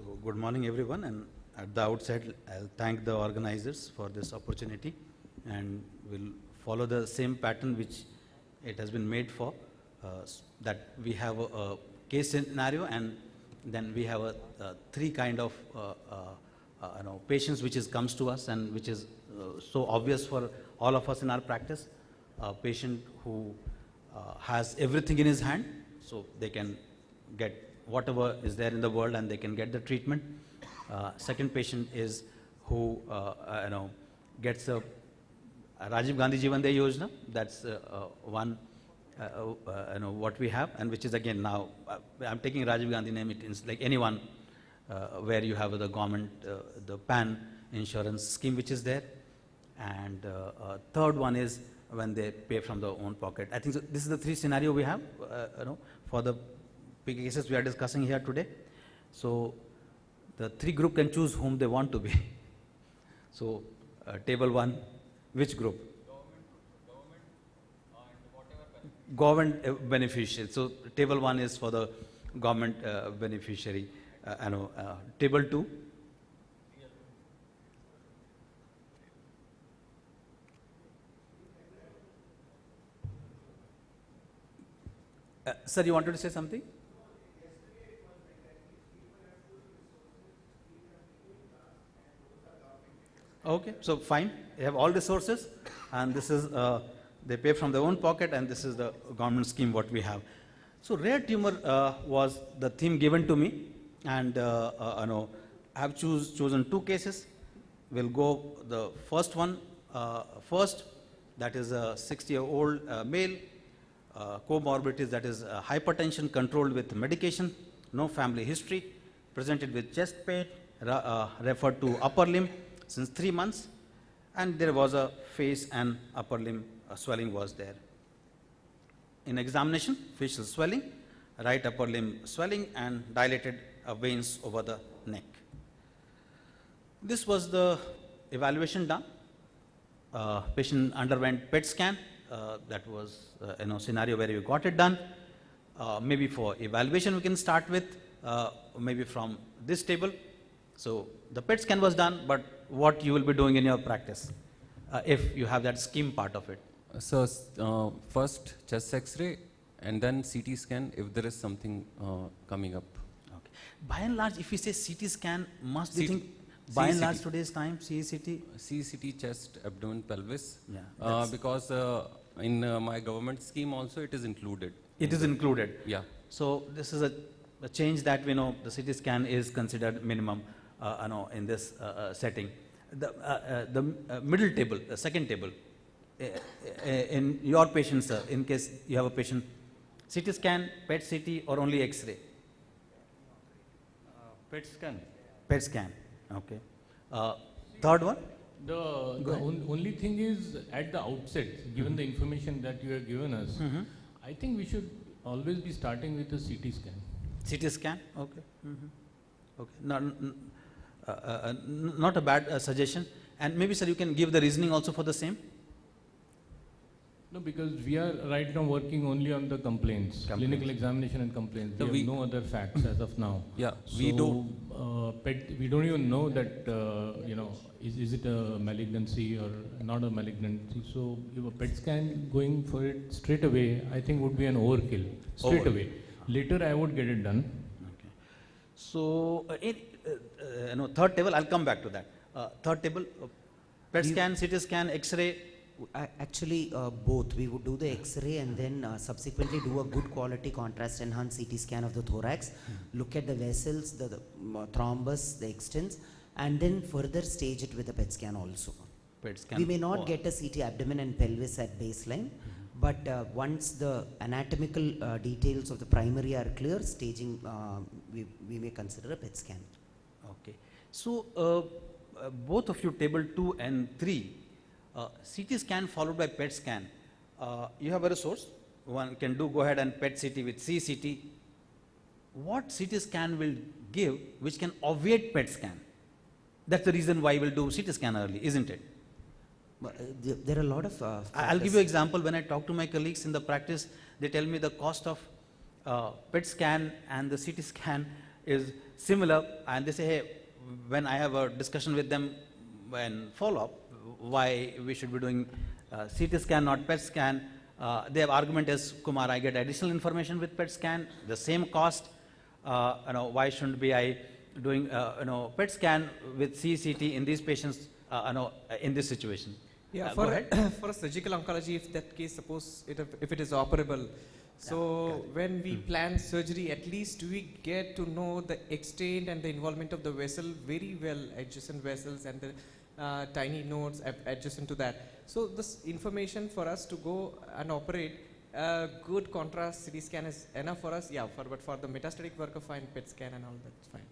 So good morning everyone, and at the outset I'll thank the organizers for this opportunity, and we'll follow the same pattern which it has been made for, that we have a case scenario and then we have three kind of patients which comes to us and which is so obvious for all of us in our practice. A patient who has everything in his hand, so they can get whatever is there in the world and they can get the treatment. Second patient is who gets a Rajiv Gandhi Jeevan Day Yojana. That's one what we have, and which is again now I'm taking Rajiv Gandhi name. It is like anyone where you have the government the PAN insurance scheme which is there, and third one is when they pay from their own pocket. I think so this is the three scenario we have for the big cases we are discussing here today. So the three group can choose whom they want to be. So table one, which group? Government beneficiary. So table one is for the government beneficiary. Table two. Sir, you wanted to say something? Okay, so fine. They have all resources, and this is they pay from their own pocket, and this is the government scheme what we have. So rare tumor was the theme given to me, and I have chosen two cases. We'll go the first one first. That is a 60-year-old male, comorbidities, that is hypertension controlled with medication, no family history, presented with chest pain, referred to upper limb since 3 months, and there was a face and upper limb swelling was there. In examination, facial swelling, right upper limb swelling, and dilated veins over the neck. This was the evaluation done. Patient underwent PET scan. That was scenario where you got it done. Maybe for evaluation we can start with, maybe from this table. So the PET scan was done, but what you will be doing in your practice if you have that scheme part of it? So first chest X-ray and then CT scan if there is something coming up. Okay. By and large, if we say CT scan, must you think by and large today's time CCT? CCT, chest, abdomen, pelvis. Yeah. Because in my government scheme also it is included. It is included. Yeah. So this is a change that we know the CT scan is considered minimum in this setting. The middle table, the second table, in your patients, sir, in case you have a patient, CT scan, PET CT, or only X-ray? PET scan. PET scan, okay. Third one? The only thing is at the outset, given the information that you have given us, I think we should always be starting with a CT scan. CT scan, okay. Okay, not a bad suggestion. And maybe, sir, you can give the reasoning also for the same? No, because we are right now working only on the complaints, clinical examination and complaints. So we have no other facts as of now. Yeah, so, we do. PET, we don't even know that, is it a malignancy or not a malignancy. So if a PET scan going for it straight away, I think would be an overkill, straight away. Later I would get it done. Okay. So, third table, I'll come back to that. Third table, PET scan, CT scan, X-ray. Actually, both. We would do the X-ray and then subsequently do a good quality contrast enhanced CT scan of the thorax, look at the vessels, the thrombus, the extents, and then further stage it with a PET scan also. PET scan. We may not get a CT abdomen and pelvis at baseline, but once the anatomical details of the primary are clear, staging, we may consider a PET scan. Okay. So, both of you, table 2 and 3, CT scan followed by PET scan. You have a resource. One can go ahead and PET CT with CCT. What CT scan will give which can obviate PET scan? That's the reason why we'll do CT scan early, isn't it? There are a lot of I'll give you an example. When I talk to my colleagues in the practice, they tell me the cost of PET scan and the CT scan is similar, and they say, hey, when I have a discussion with them when follow-up, why we should be doing CT scan, not PET scan, their argument is, Kumar, I get additional information with PET scan, the same cost, why shouldn't be I doing, PET scan with CCT in these patients, in this situation? Yeah, Go for, ahead. for a surgical oncology, if that case, suppose if it is operable, so when we plan surgery, at least we get to know the extent and the involvement of the vessel very well, adjacent vessels and the tiny nodes adjacent to that. So this information for us to go and operate, good contrast CT scan is enough for us. Yeah, but for the metastatic work of fine PET scan and all, that's fine.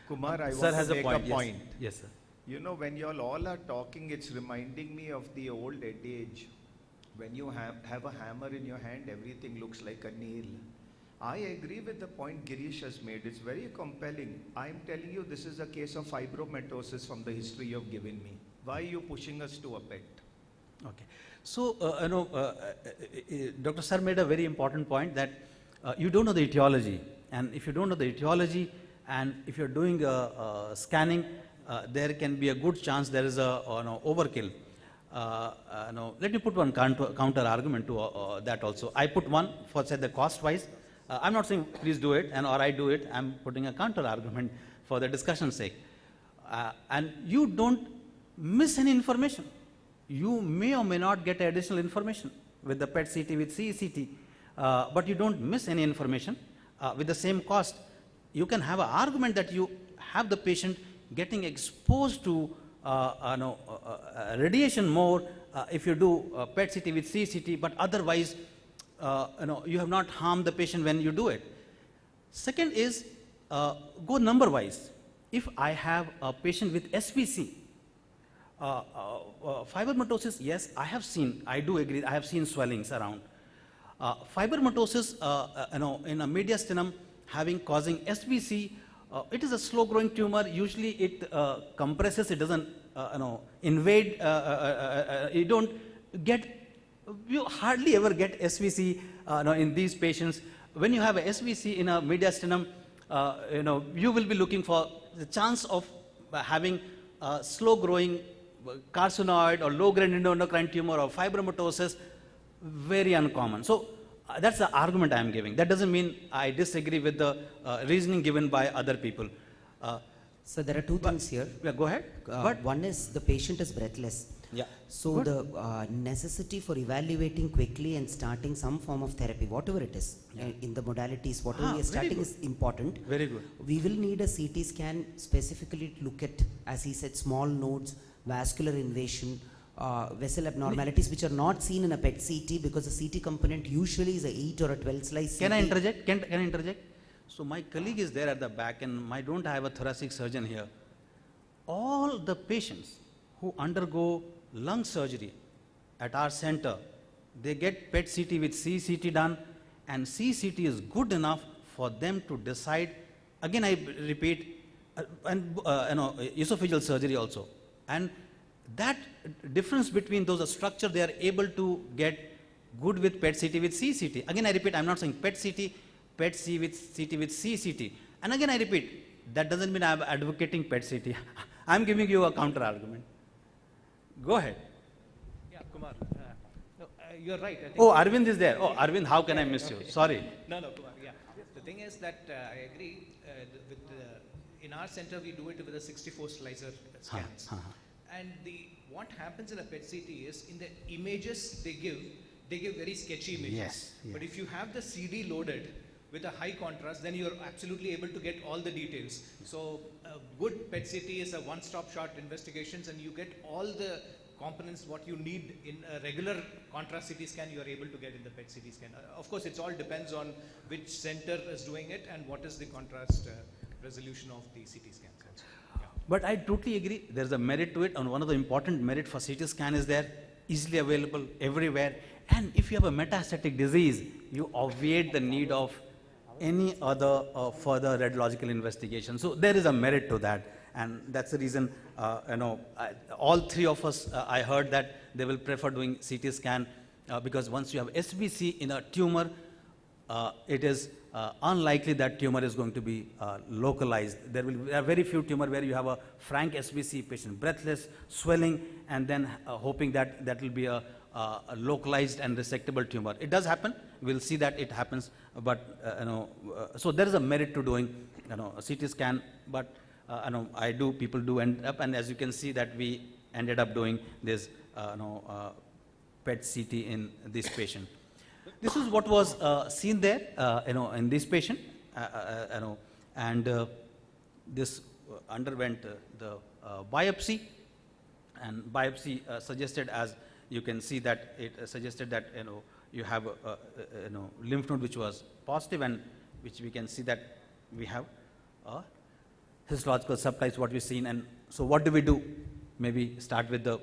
Kumar, I Sir want has to a make point. a Yes. point. Yes, sir. You know, when you all are talking, it's reminding me of the old adage. When you have a hammer in your hand, everything looks like a nail. I agree with the point Girish has made. It's very compelling. I'm telling you, this is a case of fibromatosis from the history you've given me. Why are you pushing us to a PET? Okay. So, Dr. Sir made a very important point that you don't know the etiology. And if you don't know the etiology, and if you're doing scanning, there can be a good chance there is a overkill. Let me put one counter argument to that also. I put one for, say, the cost wise. I'm not saying please do it, or I do it. I'm putting a counter argument for the discussion's sake. And you don't miss any information. You may or may not get additional information with the PET CT, with CECT, but you don't miss any information with the same cost. You can have an argument that you have the patient getting exposed to radiation more if you do PET CT with CCT, but otherwise, you have not harmed the patient when you do it. Second is, go number wise. If I have a patient with SVC, fibromatosis, yes, I have seen, I do agree, I have seen swellings around. Fibromatosis, in a mediastinum causing SVC, it is a slow growing tumor. Usually it compresses, it doesn't invade, you hardly ever get SVC in these patients. When you have a SVC in a mediastinum, you will be looking for the chance of having a slow growing carcinoid or low grade endocrine tumor or fibromatosis, very uncommon. So that's the argument I am giving. That doesn't mean I disagree with the reasoning given by other people. So there are two things here. Yeah, go ahead. But One is the patient is breathless. yeah, So Good. the necessity for evaluating quickly and starting some form of therapy, whatever it is, in the modalities, whatever we are very starting good. is important. Very good. We will need a CT scan specifically to look at, as he said, small nodes, vascular invasion, vessel abnormalities, which are not seen in a PET CT because the CT component usually is a 8 or a 12 slice Can CT. I interject? Can I interject? So my colleague is there at the back, and I don't have a thoracic surgeon here. All the patients who undergo lung surgery at our center, they get PET CT with CCT done, and CCT is good enough for them to decide. Again, I repeat, esophageal surgery also, and that difference between those structure, they are able to get good with PET CT with CCT. Again, I repeat, I'm not saying PET CT, PET C with CT with CCT. And again, I repeat, that doesn't mean I'm advocating PET CT. I'm giving you a counter argument. Go ahead. Yeah, Kumar. No, you're right. I think Oh, Arvind is there. Oh, Arvind, how can I miss you? Sorry. No, Kumar. Yeah. The thing is that I agree. In our center, we do it with a 64 slicer scans. And what happens in a PET CT is in the images they give very sketchy images. Yes, yes. But if you have the CD loaded with a high contrast, then you're absolutely able to get all the details. So a good PET CT is a one-stop shop investigations, and you get all the components what you need in a regular contrast CT scan you are able to get in the PET CT scan. Of course, it all depends on which center is doing it and what is the contrast resolution of the CT scans. Also. Yeah. But I totally agree. There's a merit to it, and one of the important merit for CT scan is there, easily available everywhere. And if you have a metastatic disease, you obviate the need of any other further radiological investigation. So there is a merit to that, and that's the reason. All three of us, I heard that they will prefer doing CT scan because once you have SVC in a tumor, it is unlikely that tumor is going to be localized. There are very few tumor where you have a frank SBC patient, breathless, swelling, and then hoping that that will be a localized and resectable tumor. It does happen. We'll see that it happens, but so there is a merit to doing a CT scan. But people do end up, and as you can see that we ended up doing this PET CT in this patient. This is what was seen there, in this patient, and this underwent the biopsy, and biopsy suggested, as you can see, that it suggested that you have lymph node which was positive, and which we can see that we have histological subtypes what we've seen. And so what do we do? Maybe start with the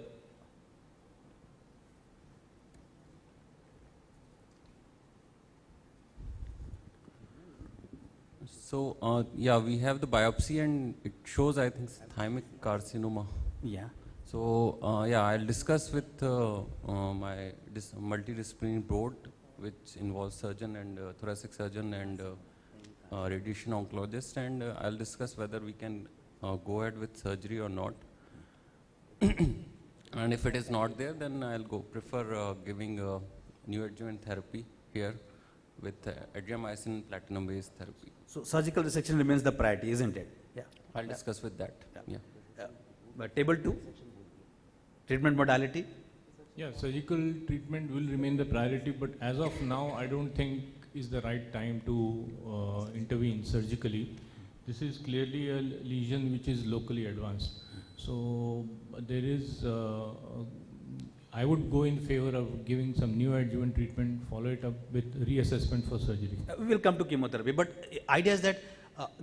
So, yeah, we have the biopsy and it shows, I think, thymic carcinoma. yeah. So, yeah, I'll discuss with my multidisciplinary board, which involves surgeon and thoracic surgeon and radiation oncologist, and I'll discuss whether we can go ahead with surgery or not. And if it is not there, then I'll prefer giving neoadjuvant therapy here with adriamycin platinum-based therapy. So surgical resection remains the priority, isn't it? Yeah. I'll discuss with that. Yeah. Yeah. But table 2, treatment modality. Yeah, surgical treatment will remain the priority, but as of now, I don't think is the right time to intervene surgically. This is clearly a lesion which is locally advanced. So there is, I would go in favor of giving some neoadjuvant treatment, follow it up with reassessment for surgery. We will come to chemotherapy, but idea is that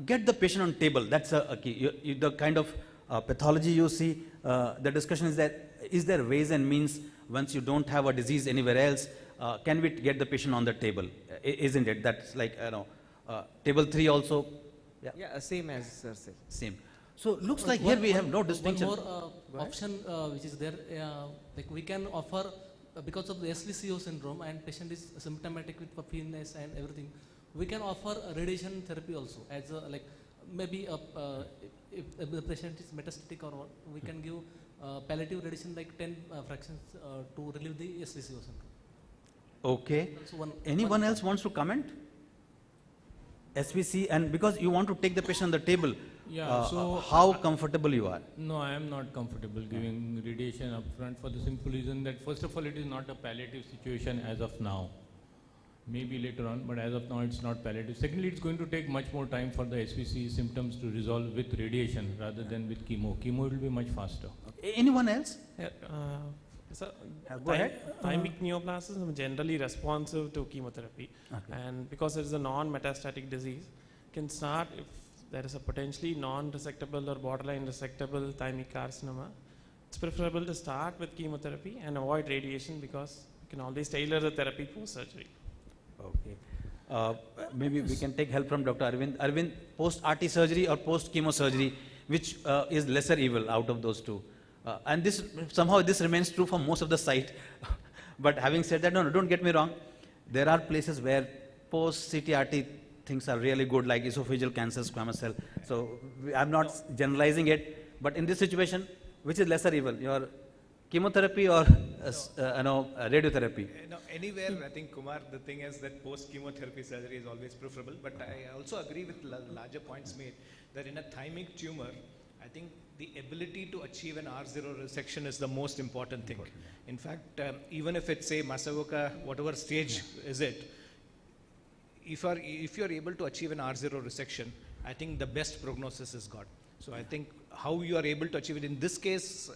get the patient on table. That's a key. The kind of pathology you see, the discussion is that is there ways and means once you don't have a disease anywhere else, can we get the patient on the table? Isn't it? That's like, table 3 also. Yeah, same as sir said. Same. So looks like here we have no distinction. One more option which is there, like we can offer, because of the SVCO syndrome and patient is symptomatic with puffiness and everything, we can offer radiation therapy also as a, like maybe if the patient is metastatic or what, we can give palliative radiation like 10 fractions to relieve the SVCO syndrome. Okay. So Anyone else wants to comment? SVC, and because you want to take the patient on the table, Yeah, so how comfortable you are? No, I am not comfortable giving radiation upfront for the simple reason that first of all, it is not a palliative situation as of now. Maybe later on, but as of now, it's not palliative. Secondly, it's going to take much more time for the SVC symptoms to resolve with radiation rather than with chemo. Chemo will be much faster. Anyone else? Yeah, so Go ahead. thymic neoplasms are generally responsive to chemotherapy, Okay. and because it is a non-metastatic disease, can start if there is a potentially non-resectable or borderline resectable thymic carcinoma. It's preferable to start with chemotherapy and avoid radiation because you can always tailor the therapy for surgery. Okay. Maybe we can take help from Dr. Arvind. Arvind, post-RT surgery or post-chemo surgery, which is lesser evil out of those two? And this somehow this remains true for most of the site. But having said that, no, don't get me wrong. There are places where post-CT-RT things are really good, like esophageal cancer, squamous cell. So I'm not generalizing it, but in this situation, which is lesser evil? Your chemotherapy or radiotherapy? No, anywhere, I think, Kumar, the thing is that post-chemotherapy surgery is always preferable. But I also agree with larger points made that in a thymic tumor, I think the ability to achieve an R0 resection is the most important thing. In fact, even if it's, say, Masaoka, whatever stage is it, if you're able to achieve an R0 resection, I think the best prognosis is got. So I think how you are able to achieve it in this case,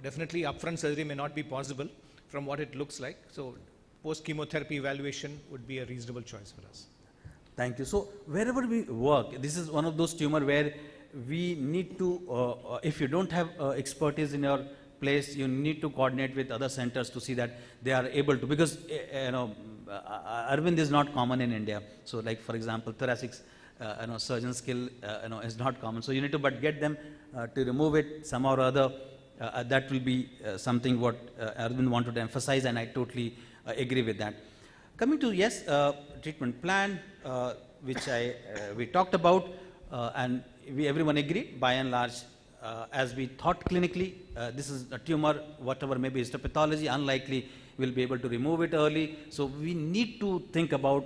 definitely upfront surgery may not be possible from what it looks like. So post-chemotherapy evaluation would be a reasonable choice for us. Thank you. So wherever we work, this is one of those tumor where we need to, if you don't have expertise in your place, you need to coordinate with other centers to see that they are able to, because Arvind is not common in India. So like, for example, thoracic surgeon skill is not common. So you need to but get them to remove it somehow or other. That will be something what Arvind wanted to emphasize, and I totally agree with that. Coming to, yes, treatment plan, which we talked about, and everyone agreed, by and large, as we thought clinically, this is a tumor, whatever may be histopathology, unlikely we'll be able to remove it early. So we need to think about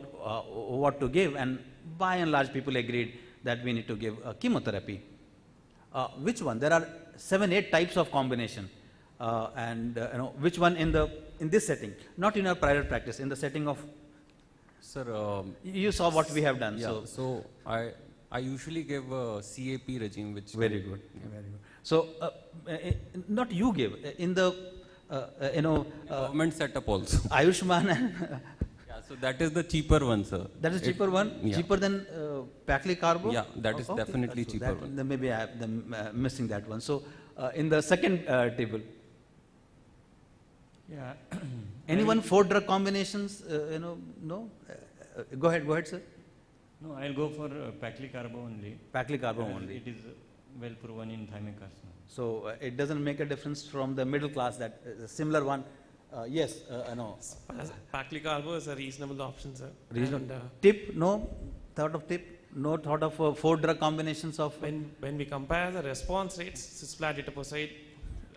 what to give, and by and large, people agreed that we need to give chemotherapy. Which one? There are 7-8 types of combination, and which one in this setting, not in our private practice, in the setting of. Sir, You saw what we have done. yeah, so I usually give a CAP regime, which Very good, very good. So, not you give, in the, government setup also. Ayushman, and Yeah, so that is the cheaper one, sir. that is It- cheaper one, yeah. cheaper than Paclitaxel? Yeah, that is Okay, definitely so cheaper that- one. Then maybe I am missing that one. So, in the second table, Yeah. anyone 4 drug combinations, no? Go ahead, sir. No, I'll go for Paclitaxel only. Paclitaxel as only. It is well proven in thymic carcinoma. So, it doesn't make a difference from the middle class, that similar one. Yes, no. Paclitaxel is a reasonable option, sir. Reasonable. And, Tip, no thought of tip? No thought of 4 drug combinations of? when we compare the response rates, cisplatin etoposide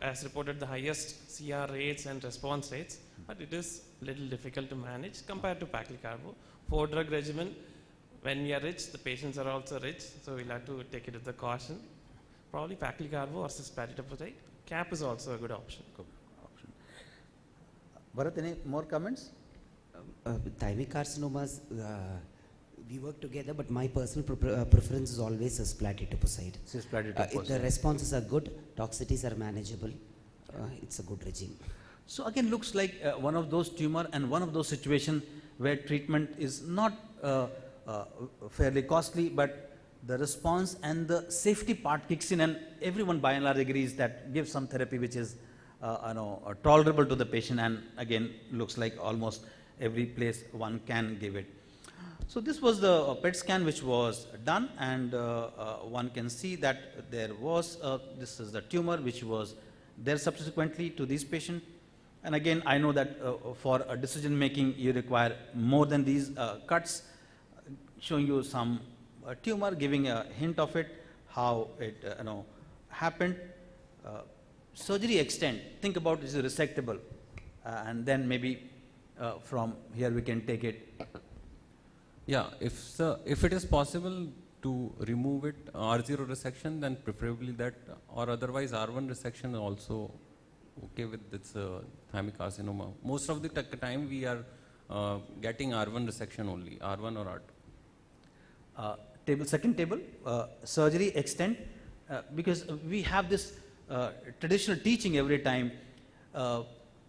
has reported the highest CR rates and response rates, but it is little difficult to manage compared to Paclitaxel. 4-drug regimen, when we are rich, the patients are also rich, so we'll have to take it with the caution. Probably Paclitaxel or cisplatin etoposide. CAP is also a good option. Bharat, any more comments? Thymic carcinomas, we work together, but my personal preference is always cisplatin etoposide. Cisplatin If the etoposide. responses are good, toxicities are manageable, it's a good regime. So again, looks like one of those tumor and one of those situation where treatment is not fairly costly, but the response and the safety part kicks in, and everyone by and large agrees that give some therapy which is tolerable to the patient, and again looks like almost every place one can give it. So this was the PET scan which was done, and one can see that there was this is the tumor which was there subsequently to this patient. And again, I know that for a decision making you require more than these cuts, showing you some tumor, giving a hint of it, how it happened. Surgery extent, think about is resectable, and then maybe from here we can take it. Yeah, if it is possible to remove it, R0 resection, then preferably that, or otherwise R1 resection also okay with this thymic carcinoma. Most of the time we are getting R1 resection only, R1 or R2. Second table, surgery extent, because we have this traditional teaching every time,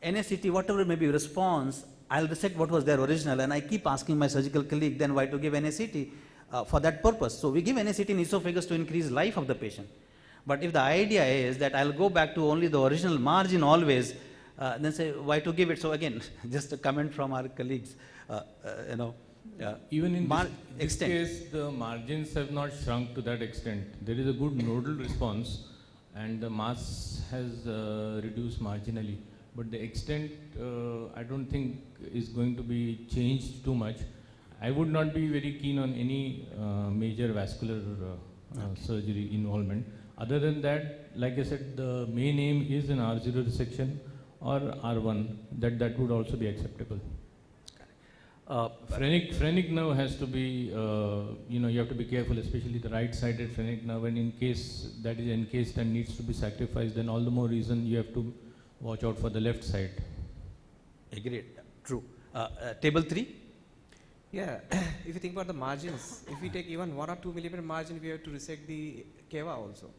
NACT, whatever may be response, I'll resect what was there original, and I keep asking my surgical colleague, then why to give NACT for that purpose. So we give NACT in esophagus to increase life of the patient. But if the idea is that I'll go back to only the original margin always, then say why to give it. So again, just a comment from our colleagues, Even in this extent. case, the margins have not shrunk to that extent. There is a good nodal response, and the mass has reduced marginally. But the extent, I don't think is going to be changed too much. I would not be very keen on any major vascular surgery involvement. Other than that, like I said, the main aim is an R0 resection or R1. That would also be acceptable. Phrenic nerve has to be, you have to be careful, especially the right-sided phrenic nerve, and in case that is encased and needs to be sacrificed, then all the more reason you have to watch out for the left side. Agreed, true. Table 3? Yeah, if you think about the margins, if we take even 1 or 2 millimeter margin, we have to resect the cava also.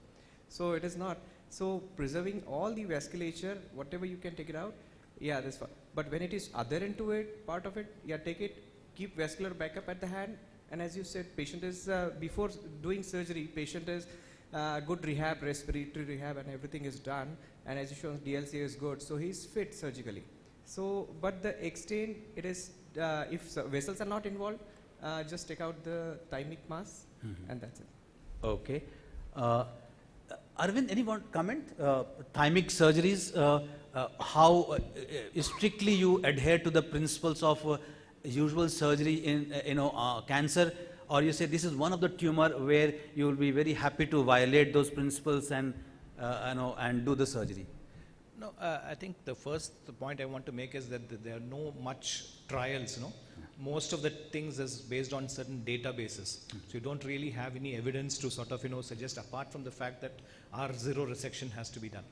So it is not. So preserving all the vasculature, whatever you can take it out, yeah, that's fine. But when it is adherent to it, part of it, yeah, take it, keep vascular backup at the hand. And as you said, patient is, before doing surgery, patient is good rehab, respiratory rehab, and everything is done. And as you shown, DLC is good. So he's fit surgically. So, but the extent, it is, if vessels are not involved, just take out the thymic mass, and that's it. Okay. Arvind, any more comment? Thymic surgeries, how strictly you adhere to the principles of usual surgery in cancer, or you say this is one of the tumor where you will be very happy to violate those principles and and do the surgery? No, I think the first point I want to make is that there are no much trials, Most of the things is based on certain databases. So you don't really have any evidence to sort of, suggest, apart from the fact that R0 resection has to be done.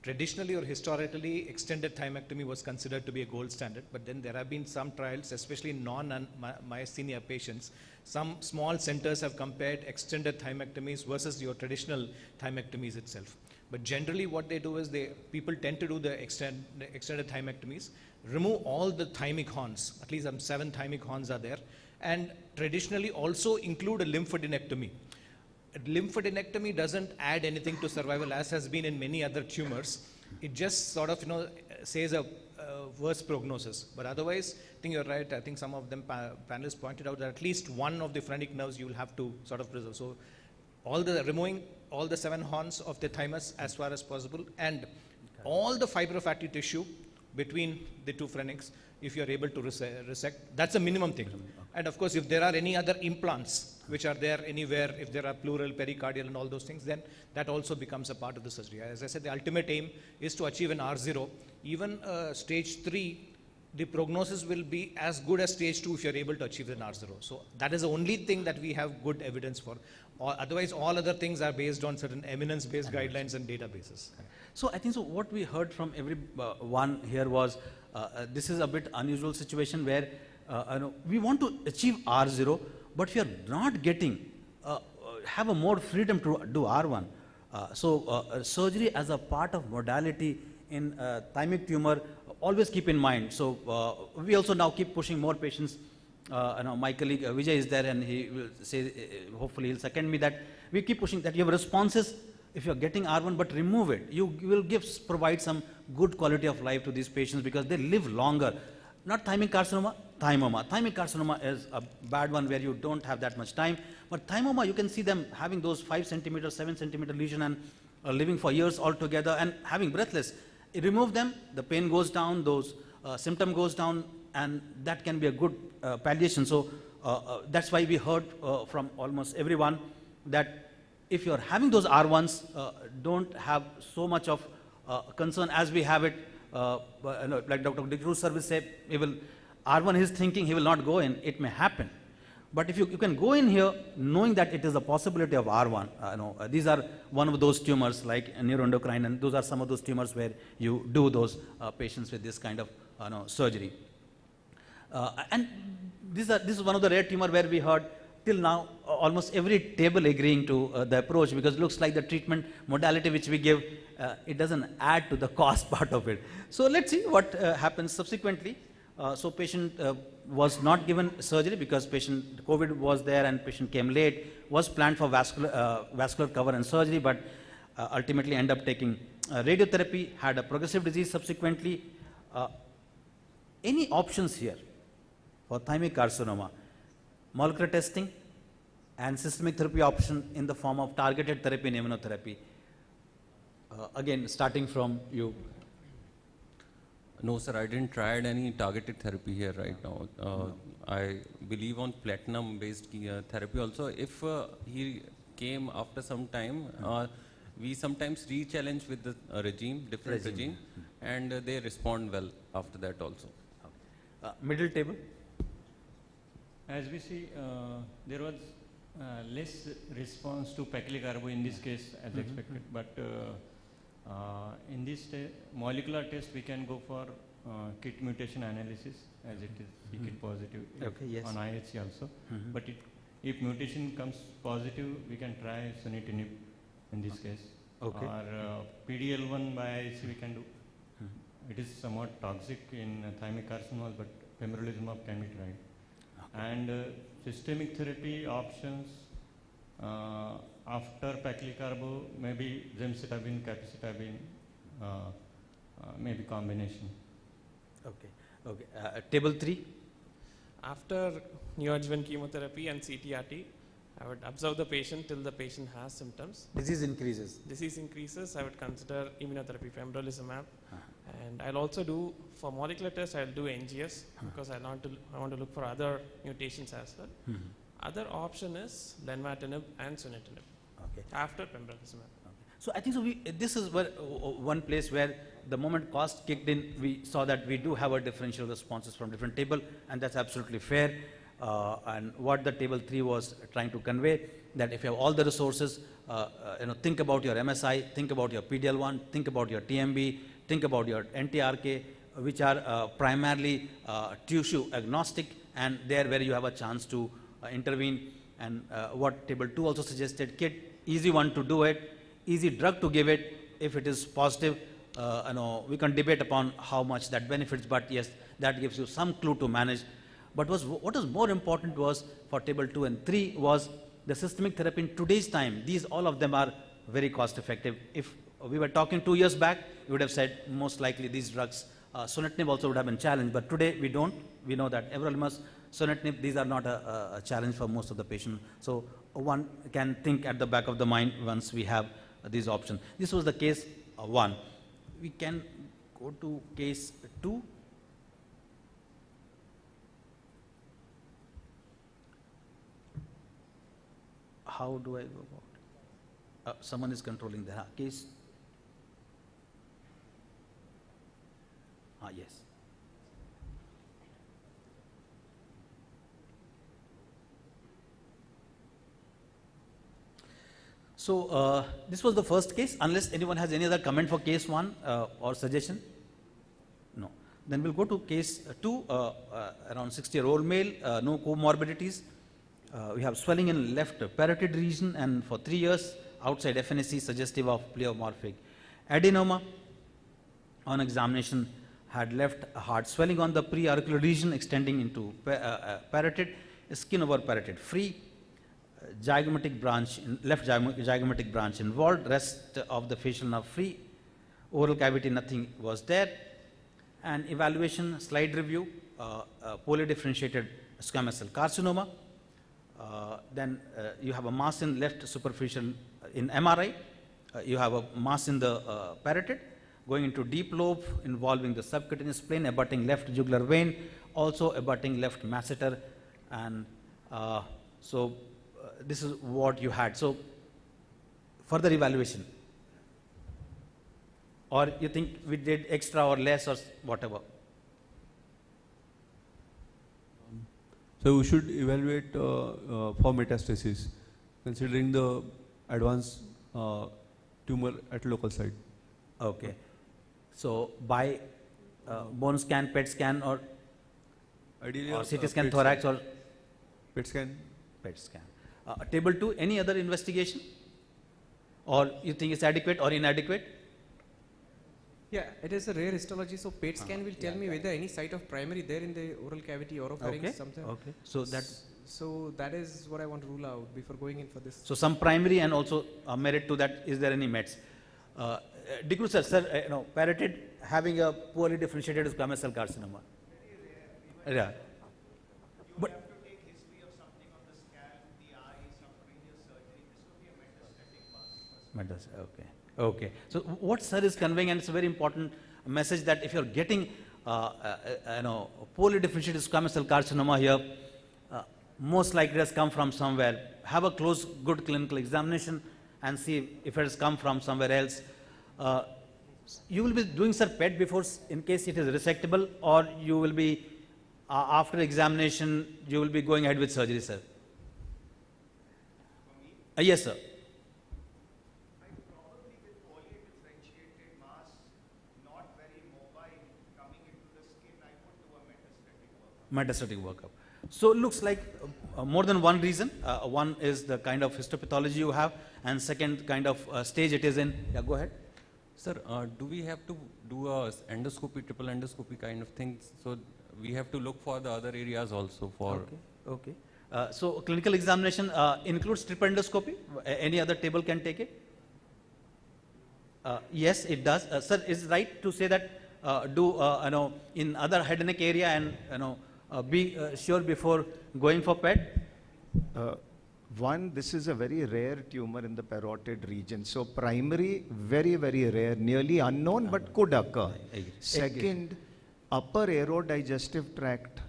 Traditionally or historically, extended thymectomy was considered to be a gold standard, but then there have been some trials, especially in non-myasthenia patients. Some small centers have compared extended thymectomies versus your traditional thymectomies itself. But generally what they do is people tend to do the extended thymectomies, remove all the thymic horns, at least 7 thymic horns are there, and traditionally also include a lymphadenectomy. Lymphadenectomy doesn't add anything to survival, as has been in many other tumors. It just sort of, says a worse prognosis. But otherwise, I think you're right. I think some of them panelists pointed out that at least one of the phrenic nerves you will have to sort of preserve. So removing all the 7 horns of the thymus as far as possible, and all the fibrofatty tissue between the 2 phrenics, if you're able to resect, that's a minimum thing. And of course, if there are any other implants which are there anywhere, if there are pleural, pericardial and all those things, then that also becomes a part of the surgery. As I said, the ultimate aim is to achieve an R0. Even stage 3, the prognosis will be as good as stage 2 if you're able to achieve an R0. So that is the only thing that we have good evidence for. Otherwise, all other things are based on certain eminence-based guidelines and databases. So I think what we heard from everyone here was this is a bit unusual situation where we want to achieve R0, but we are not getting have a more freedom to do R1. Surgery as a part of modality in thymic tumor, always keep in mind. So we also now keep pushing more patients. My colleague Vijay is there, and he will say, hopefully he'll second me, that we keep pushing that you have responses if you're getting R1, but remove it. You will provide some good quality of life to these patients because they live longer. Not thymic carcinoma, thymoma. Thymic carcinoma is a bad one where you don't have that much time. But thymoma, you can see them having those 5 centimeter, 7 centimeter lesion and living for years altogether and having breathless. You remove them, the pain goes down, those symptom goes down, and that can be a good palliation. So that's why we heard from almost everyone that if you're having those R1s, don't have so much of concern as we have it. Like Dr. De Cruz Service said, R1 is thinking he will not go in, it may happen. But if you can go in here knowing that it is a possibility of R1, these are one of those tumors like neuroendocrine, and those are some of those tumors where you do those patients with this kind of surgery. And this is one of the rare tumor where we heard till now almost every table agreeing to the approach, because it looks like the treatment modality which we give, it doesn't add to the cost part of it. So let's see what happens subsequently. So patient was not given surgery because patient COVID was there and patient came late, was planned for vascular cover and surgery, but ultimately ended up taking radiotherapy, had a progressive disease subsequently. Any options here for thymic carcinoma? Molecular testing and systemic therapy option in the form of targeted therapy and immunotherapy. Again, starting from you. No, sir, I didn't try any targeted therapy here right now. I believe on platinum-based therapy also. If he came after some time, we sometimes re-challenge with the different regime, and they respond well after that also. Middle table. As we see, there was less response to paclitaxel in this case as expected, but in this molecular test we can go for KIT mutation analysis, as it is KIT positive on IHC also. But if mutation comes positive, we can try sunitinib in this case. Or PD-L1 by IHC we can do. It is somewhat toxic in thymic carcinoma, but pembrolizumab can be tried. And systemic therapy options after paclitaxel, maybe gemcitabine, capecitabine, maybe combination. Table 3. After neoadjuvant chemotherapy and CTRT, I would observe the patient till the patient has symptoms. Disease increases. Disease increases, I would consider immunotherapy, pembrolizumab, And I'll also do, for molecular tests, I'll do NGS because I want to look for other mutations as well. Other option is lenvatinib and sunitinib Okay. after pembrolizumab. So I think so this is where, one place where the moment cost kicked in, we saw that we do have a differential responses from different table, and that's absolutely fair. And what the table 3 was trying to convey, that if you have all the resources, think about your MSI, think about your PDL1, think about your TMB, think about your NTRK, which are primarily tissue agnostic, and there where you have a chance to intervene. And what table 2 also suggested, kit, easy one to do it, easy drug to give it. If it is positive, we can debate upon how much that benefits, but yes, that gives you some clue to manage. But what was more important was for table 2 and 3 was the systemic therapy in today's time. These, all of them are very cost effective. If we were talking 2 years back, we would have said most likely these drugs, sunitinib also would have been challenged, but today we don't. We know that everolimus, sunitinib, these are not a challenge for most of the patients. So one can think at the back of the mind once we have these options. This was the case 1. We can go to case 2. How do I go about it? Someone is controlling the case. Yes. So this was the first case. Unless anyone has any other comment for case 1 or suggestion? No. Then we'll go to case 2, around 60-year-old male, no comorbidities. We have swelling in left parotid region, and for 3 years outside FNAC suggestive of pleomorphic adenoma. On examination, had left hard swelling on the preauricular region extending into parotid, skin over parotid free, zygomatic branch, left zygomatic branch involved, rest of the facial nerve free, oral cavity nothing was there, and evaluation slide review, polydifferentiated squamous cell carcinoma. Then you have a mass in left superficial in MRI, you have a mass in the parotid, going into deep lobe involving the subcutaneous plane, abutting left jugular vein, also abutting left masseter, and this is what you had. So further evaluation, or you think we did extra or less or whatever? So we should evaluate for metastasis, considering the advanced tumor at local site. Okay. So by bone scan, PET scan, or Ideally, CT scan, PET thorax, or PET scan. PET scan. Table 2, any other investigation? Or you think it's adequate or inadequate? Yeah, it is a rare histology, so PET scan will tell me whether any site of primary there in the oral cavity, oropharynx, Okay. something. Okay. So that. So that is what I want to rule out before going in for this. So some primary and also merit to that. Is there any mets? Digru sir, parotid having a poorly differentiated squamous cell carcinoma. Yeah. But To take history of something on the scalp, the eye, some previous surgery, this could be a metastatic mass. Okay. Okay. So what sir is conveying, and it's a very important message, that if you're getting poorly differentiated squamous cell carcinoma here, most likely it has come from somewhere. Have a close, good clinical examination and see if it has come from somewhere else. You will be doing, sir, PET before, in case it is resectable, or you will be, after examination, you will be going ahead with surgery, sir? Yes, sir. Probably with poorly differentiated mass, not very mobile, coming into the skin, I would do a metastatic workup. Metastatic workup. So it looks like more than one reason. One is the kind of histopathology you have, and second kind of stage it is in. Yeah, go ahead. Sir, do we have to do a endoscopy, triple endoscopy kind of thing? So we have to look for the other areas also for. Okay. So clinical examination includes triple endoscopy. Any other table can take it? Yes, it does. Sir, is it right to say that in other head and neck area, and be sure before going for PET? One, this is a very rare tumor in the parotid region. So primary, very, very rare, nearly unknown, but could occur. I agree. Second, upper aerodigestive tract,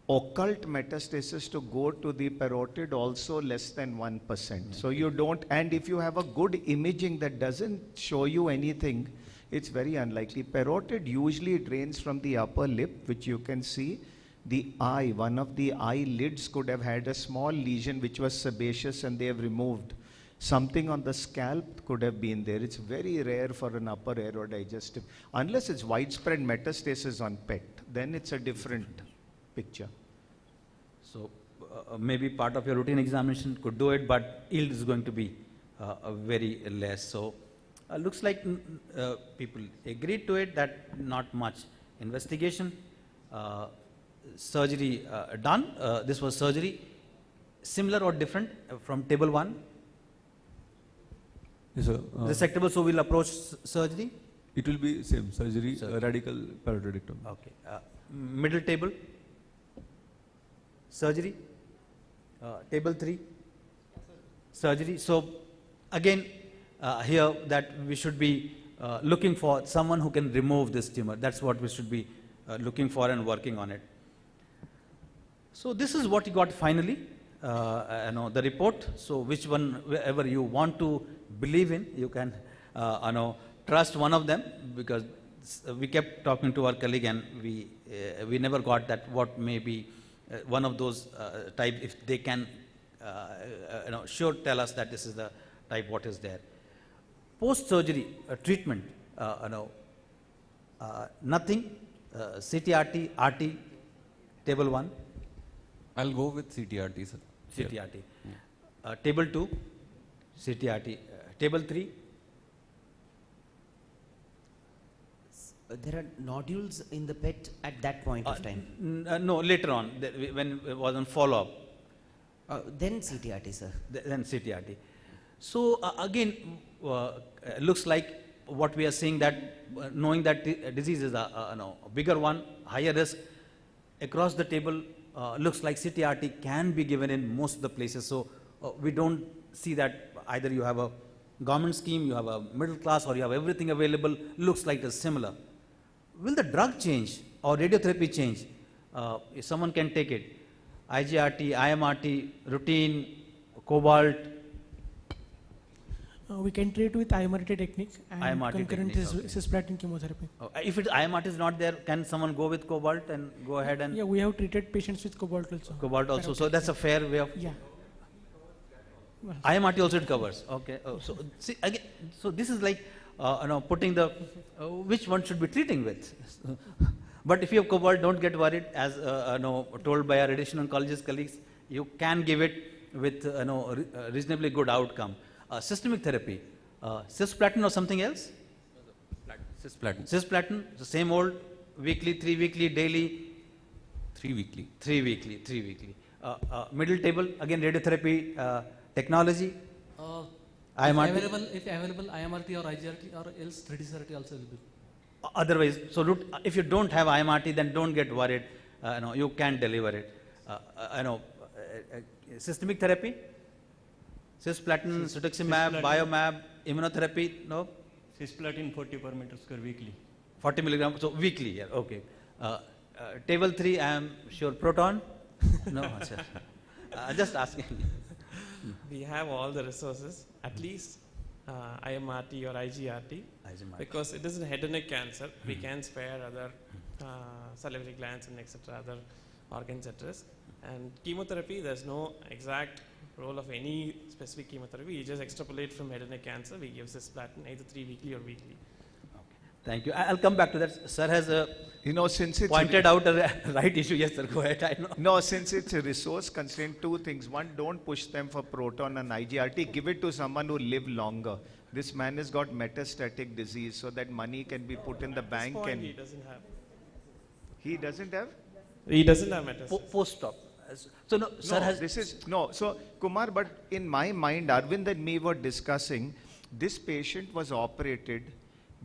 occult metastasis to go to the parotid also less than 1%. So you don't, and if you have a good imaging that doesn't show you anything, it's very unlikely. Parotid usually drains from the upper lip, which you can see. The eye, one of the eyelids could have had a small lesion which was sebaceous and they have removed. Something on the scalp could have been there. It's very rare for an upper aerodigestive. Unless it's widespread metastasis on PET, then it's a different picture. So maybe part of your routine examination could do it, but yield is going to be very less. So looks like people agreed to it that not much investigation. Surgery done. This was surgery. Similar or different from table 1? Yes, sir. Resectable, so we'll approach surgery. It will be same surgery, Surgery. radical parotidectomy. Okay. Middle table. Surgery. Table 3. Surgery. So again, here that we should be looking for someone who can remove this tumor. That's what we should be looking for and working on it. So this is what you got finally, the report. So which one, wherever you want to believe in, you can, trust one of them, because we kept talking to our colleague and we never got that what may be one of those type, if they can, sure tell us that this is the type what is there. Post-surgery treatment, nothing, CTRT, RT, table 1. I'll go with CTRT, sir. CTRT. Table 2, CTRT. Table 3, There are nodules in the PET at that point of time. no, later on, when it was on follow-up, Then CTRT, sir. then CTRT. So again, looks like what we are seeing that knowing that the disease is a bigger one, higher risk, across the table, looks like CTRT can be given in most of the places. So we don't see that either you have a government scheme, you have a middle class, or you have everything available, looks like it's similar. Will the drug change or radiotherapy change? If someone can take it, IGRT, IMRT, routine, cobalt. We can treat with IMRT technique and IMRT concurrent technique, okay. cisplatin chemotherapy. If IMRT is not there, can someone go with cobalt and go ahead and Yeah, we have treated patients with cobalt also. cobalt also? So that's a fair way of. Yeah. Well, IMRT also it covers. Okay. So see again. So this is like putting the which one should be treating with. But if you have cobalt, don't get worried. As told by our radiation oncologist colleagues, you can give it with reasonably good outcome. Systemic therapy, cisplatin or something else? Cisplatin. Cisplatin, the same old, weekly, 3 weekly, daily. 3 weekly. 3 weekly, 3 weekly. Middle table, again radiotherapy technology. If available, IMRT or IGRT or else 3D CRT also will be. Otherwise, so if you don't have IMRT, then don't get worried. You can deliver it. Systemic therapy, cisplatin, cetuximab, biomab, immunotherapy, no? Cisplatin 40 per meter square weekly. 40 milligram, so weekly, yeah, okay. Table 3, I am sure proton? No, sir. Just asking. We have all the resources, at least IMRT or IGRT, because it is a head and neck cancer. We can spare other salivary glands and etc., other organs at risk. And chemotherapy, there's no exact role of any specific chemotherapy. You just extrapolate from head and neck cancer. We give cisplatin either 3 weekly or weekly. Thank you. I'll come back to that. Sir has Since it's pointed out a right issue. Yes, sir, go ahead. I know. No, since it's a resource constraint, 2 things. One, don't push them for proton and IGRT. Give it to someone who live longer. This man has got metastatic disease, so that money can be put in the bank. Point, And he doesn't have. he doesn't have? He doesn't have metastasis. Post-op. So no, sir No, has. this is, no. So, Kumar, but in my mind, Arvind and me were discussing, this patient was operated.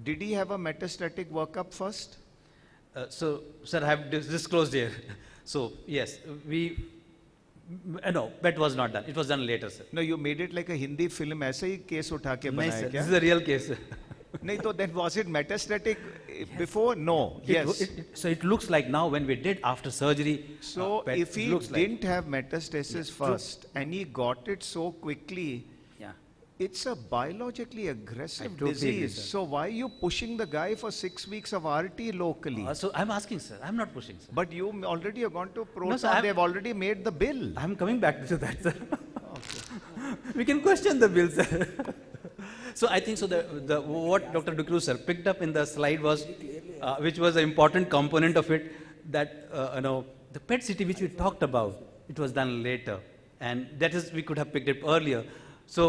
Did he have a metastatic workup first? So, sir, I have disclosed here. So, yes, we No, PET was not done. It was done later, sir. No, you made it like a Hindi film. ऐसे ही case उठा के No, बनाया sir, क्या? this is a real case. नहीं तो then was it metastatic before? No. Yes. So it looks like now when we did after surgery. So PET, if it he looks like- didn't have metastasis first and he got it so quickly, Yeah. it's a biologically aggressive totally agree, disease. sir. So why are you pushing the guy for 6 weeks of RT locally? So I'm asking, sir. I'm not pushing, sir. But you already have gone to Proton. sir, I'm- They've already made the bill. I'm coming back to that, sir. We can question the bill, sir. So I think so. What Dr. Dukru sir picked up in the slide was, which was an important component of it, that the PET CT which we talked about, it was done later, and that is we could have picked it earlier. So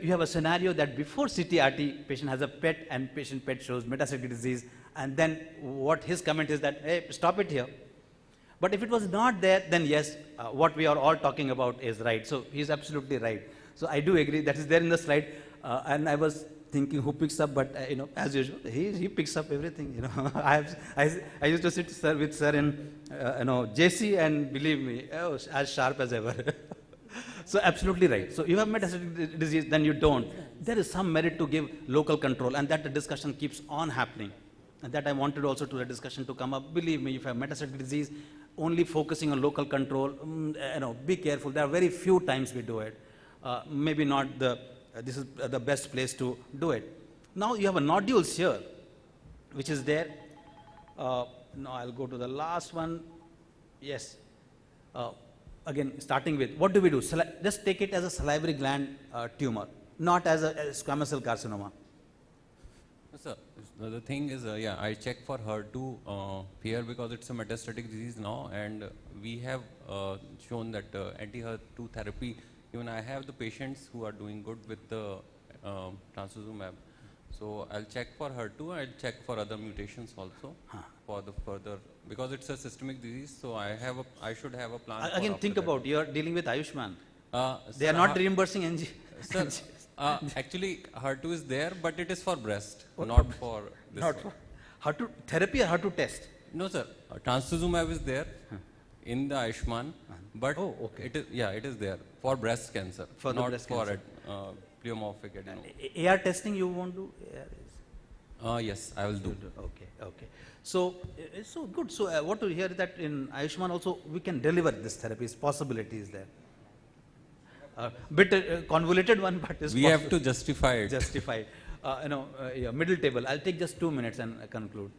you have a scenario that before CT-RT, patient has a PET and patient PET shows metastatic disease, and then what his comment is that, hey, stop it here. But if it was not there, then yes, what we are all talking about is right. So he's absolutely right. So I do agree that is there in the slide, and I was thinking who picks up, but as usual, he picks up everything. I used to sit with sir in JC, and believe me, as sharp as ever. So absolutely right. So you have metastatic disease, then you don't. There is some merit to give local control, and that the discussion keeps on happening. And that I wanted also to the discussion to come up. Believe me, if you have metastatic disease, only focusing on local control, be careful. There are very few times we do it. Maybe not this is the best place to do it. Now you have a nodules here, which is there. Now I'll go to the last one. Yes. Again, starting with, what do we do? Just take it as a salivary gland tumor, not as a squamous cell carcinoma. Sir, the thing is, I check for HER2 here because it's a metastatic disease now, and we have shown that anti-HER2 therapy, even I have the patients who are doing good with the trastuzumab. So I'll check for HER2, I'll check for other mutations also for the further, because it's a systemic disease, so I should have a plan. Again, think about, you're dealing with Ayushman. They sir, are not reimbursing NG. Sir, actually HER2 is there, but it is for breast, not for this Not one. for HER2 therapy or HER2 test? No, sir. Trastuzumab is there in the Ayushman, but it is there for breast cancer, For the not breast for cancer. pleomorphic adenoma. AR testing you won't do? Yes, I will do. Okay. So, it's so good. So, what to hear that in Ayushman also we can deliver this therapies, possibilities there. Bit convoluted one, but it's We have to justify it. Justify. Middle table. I'll take just 2 minutes and conclude.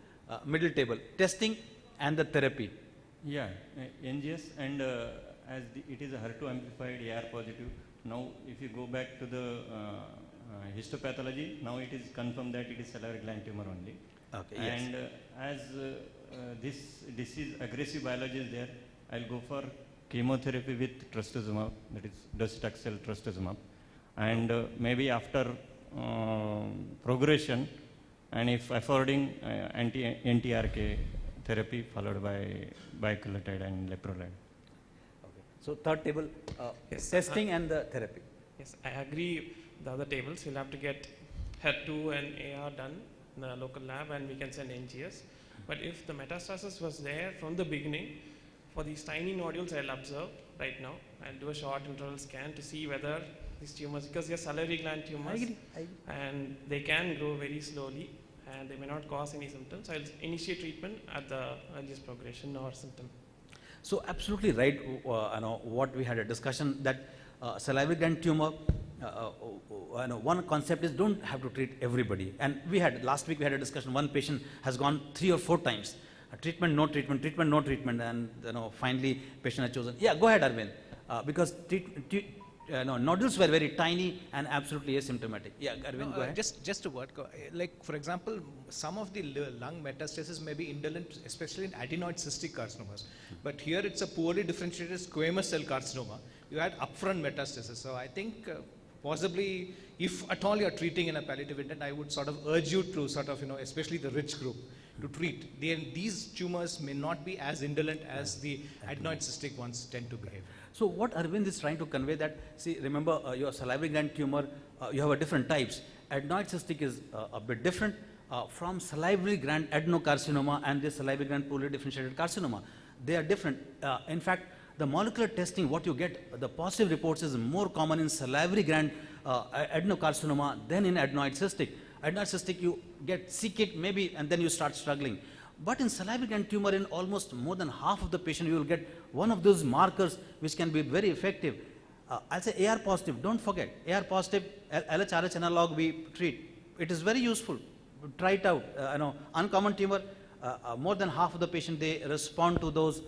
Middle table, testing and the therapy. Yeah, NGS, and as it is a HER2 amplified AR positive, now if you go back to the histopathology, now it is confirmed that it is salivary gland tumor only. Okay, yes. And as this disease aggressive biology is there, I'll go for chemotherapy with trastuzumab, that is docetaxel trastuzumab, and maybe after progression, and if affording anti-RK therapy followed by biculotide and leprolide. Okay. So, third table, testing and the therapy. Yes, I agree with the other tables. You'll have to get HER2 and AR done in the local lab, and we can send NGS. But if the metastasis was there from the beginning, for these tiny nodules I'll observe right now. I'll do a short interval scan to see whether these tumors, because they're salivary gland tumors, I agree. and they can grow very slowly, and they may not cause any symptoms. I'll initiate treatment at the earliest progression or symptom. So absolutely right. What we had a discussion that salivary gland tumor. One concept is don't have to treat everybody. And we had last week we had a discussion. One patient has gone 3 or 4 times. Treatment, no treatment, treatment, no treatment, and finally patient has chosen. Yeah, go ahead, Arvind. Because nodules were very tiny and absolutely asymptomatic. Yeah, Arvind, go ahead. Just a word, like for example, some of the lung metastasis may be indolent, especially in adenoid cystic carcinomas. But here it's a poorly differentiated squamous cell carcinoma. You had upfront metastasis. So I think possibly, if at all you're treating in a palliative intent, I would sort of urge you to sort of, especially the rich group, to treat. These tumors may not be as indolent as the adenoid cystic ones tend to behave. So what Arvind is trying to convey that, see, remember your salivary gland tumor, you have a different types. Adenoid cystic is a bit different from salivary gland adenocarcinoma and the salivary gland poorly differentiated carcinoma. They are different. In fact, the molecular testing, what you get, the positive reports is more common in salivary gland adenocarcinoma than in adenoid cystic. Adenoid cystic, you get c-kit maybe, and then you start struggling. But in salivary gland tumor, in almost more than half of the patient, you will get one of those markers which can be very effective. I'll say AR positive, don't forget, AR positive, LHRH analog we treat. It is very useful. Try it out. Uncommon tumor, more than half of the patient, they respond to those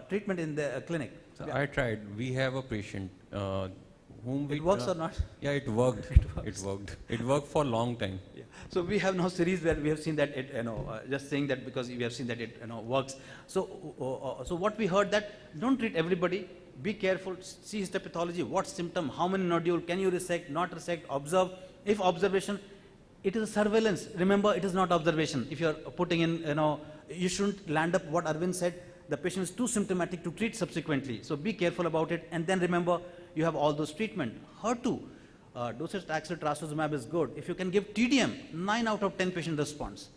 treatment in the clinic. So I tried. We have a patient whom we... It works or not? Yeah, it worked. It works. It worked for a long time. Yeah. So we have now series where we have seen that it, just saying that because we have seen that it, works. So, so what we heard that don't treat everybody. Be careful. See histopathology. What symptom? How many nodule? Can you resect? Not resect? Observe. If observation, it is a surveillance. Remember, it is not observation. If you are putting in, you shouldn't land up what Arvind said. The patient is too symptomatic to treat subsequently. So be careful about it. And then remember, you have all those treatment. HER2, docetaxel trastuzumab is good. If you can give TDM, 9 out of 10 patient response.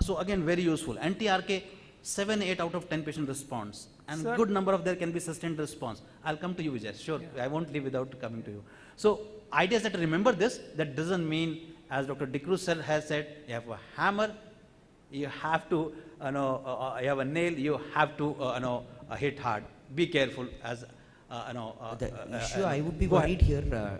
So again, very useful. Anti-RK, 7, 8 out of 10 patient response. And Sir, good number of there can be sustained response. I'll come to you, Vijay. Sure, yeah. I won't leave without coming to you. So idea is that remember this. That doesn't mean, as Dr. D'Cruz sir has said, you have a hammer, you have to, you have a nail, you have to, hit hard. Be careful as, The issue I would be worried here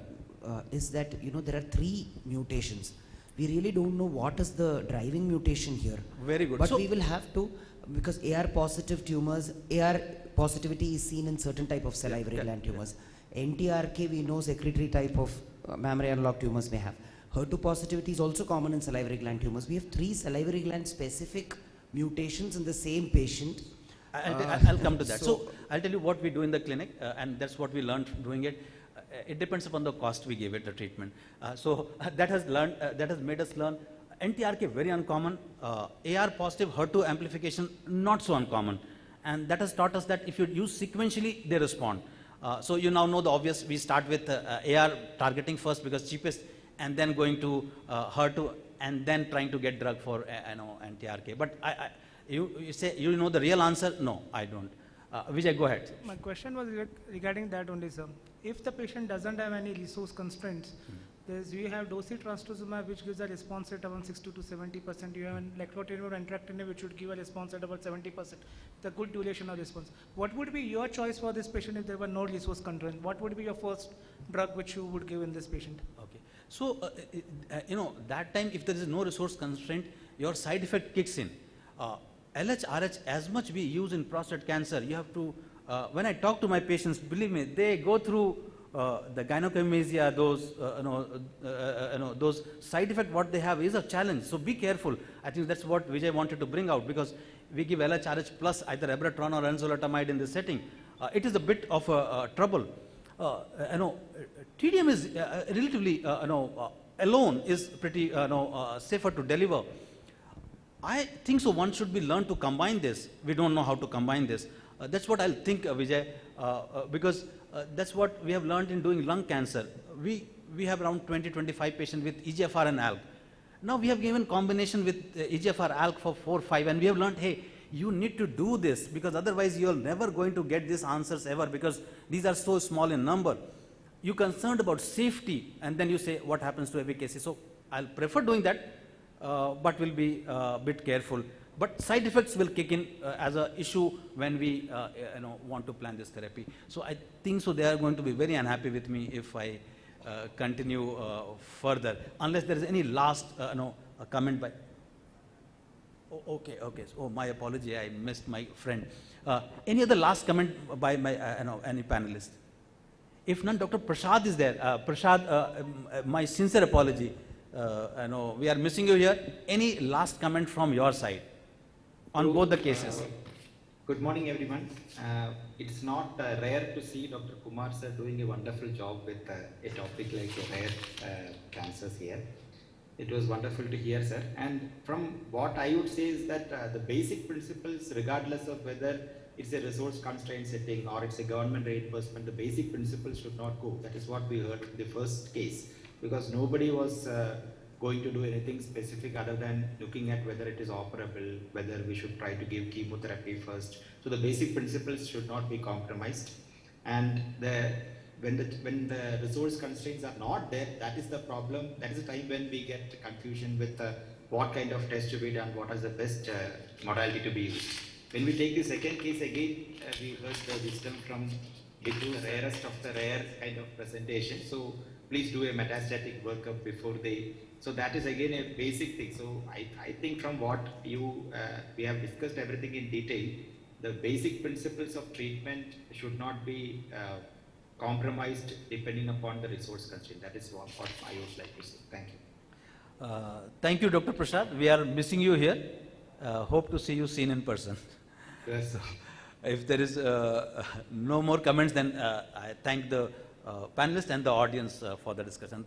is that, there are 3 mutations. We really don't know what is the driving mutation here. Very good. But So we will have to, because AR positive tumors, AR positivity is seen in certain type of salivary gland tumors. NTRK we know secretory type of mammary analog tumors may have. HER2 positivity is also common in salivary gland tumors. We have 3 salivary gland specific mutations in the same patient. I'll come to that. So I'll tell you what we do in the clinic, and that's what we learned doing it. It depends upon the cost we give it, the treatment. So that has made us learn. NTRK very uncommon. AR positive HER2 amplification not so uncommon, and that has taught us that if you use sequentially, they respond. So you now know the obvious. We start with AR targeting first because cheapest, and then going to HER2, and then trying to get drug for NTRK. But you say you know the real answer? No, I don't. Vijay, go ahead. My question was regarding that only, sir. If the patient doesn't have any resource constraints, we have docetaxel which gives a response rate around 60 to 70%. You have leclotinib and entrectinib which would give a response at about 70%. The good duration of response. What would be your choice for this patient if there were no resource constraint? What would be your first drug which you would give in this patient? Okay. So, that time if there is no resource constraint, your side effect kicks in. LHRH, as much we use in prostate cancer, you have to, when I talk to my patients, believe me, they go through the gynecomastia, those side effects, what they have is a challenge. So be careful. I think that's what Vijay wanted to bring out, because we give LHRH plus either abiraterone or enzalutamide in this setting. It is a bit of a trouble. TDM is relatively, alone is pretty, safer to deliver. I think so. One should be learned to combine this. We don't know how to combine this. That's what I'll think, Vijay, because that's what we have learned in doing lung cancer. We have around 20-25 patients with EGFR and ALK. Now we have given combination with EGFR ALK for 4-5, and we have learned, hey, you need to do this because otherwise you are never going to get these answers ever, because these are so small in number. You're concerned about safety, and then you say what happens to efficacy. So I'll prefer doing that. But will be a bit careful. But side effects will kick in as an issue when we want to plan this therapy. So I think so they are going to be very unhappy with me if I continue further, unless there is any last comment by. Oh, okay. Oh, my apology, I missed my friend. Any other last comment by my any panelist? If none, Dr. Prasad is there. Prasad, my sincere apology. We are missing you here. Any last comment from your side on both the cases? Good morning, everyone. It's not rare to see Dr. Kumar sir doing a wonderful job with a topic like rare cancers here. It was wonderful to hear, sir. And from what I would say is that the basic principles, regardless of whether it's a resource constraint setting or it's a government reimbursement, the basic principles should not go. That is what we heard in the first case, because nobody was going to do anything specific other than looking at whether it is operable, whether we should try to give chemotherapy first. So the basic principles should not be compromised. And when the resource constraints are not there, that is the problem. That is the time when we get confusion with what kind of test to be done, what is the best modality to be used. When we take the second case again, we heard the wisdom from Bitu, rarest of the rare kind of presentation. So please do a metastatic workup before they. So that is again a basic thing. So I think from what we have discussed everything in detail, the basic principles of treatment should not be compromised depending upon the resource constraint. That is what I would like to say. Thank you. Thank you, Dr. Prasad. We are missing you here. Hope to see you seen in person. Yes. If there is no more comments, then I thank the panelists and the audience for the discussion.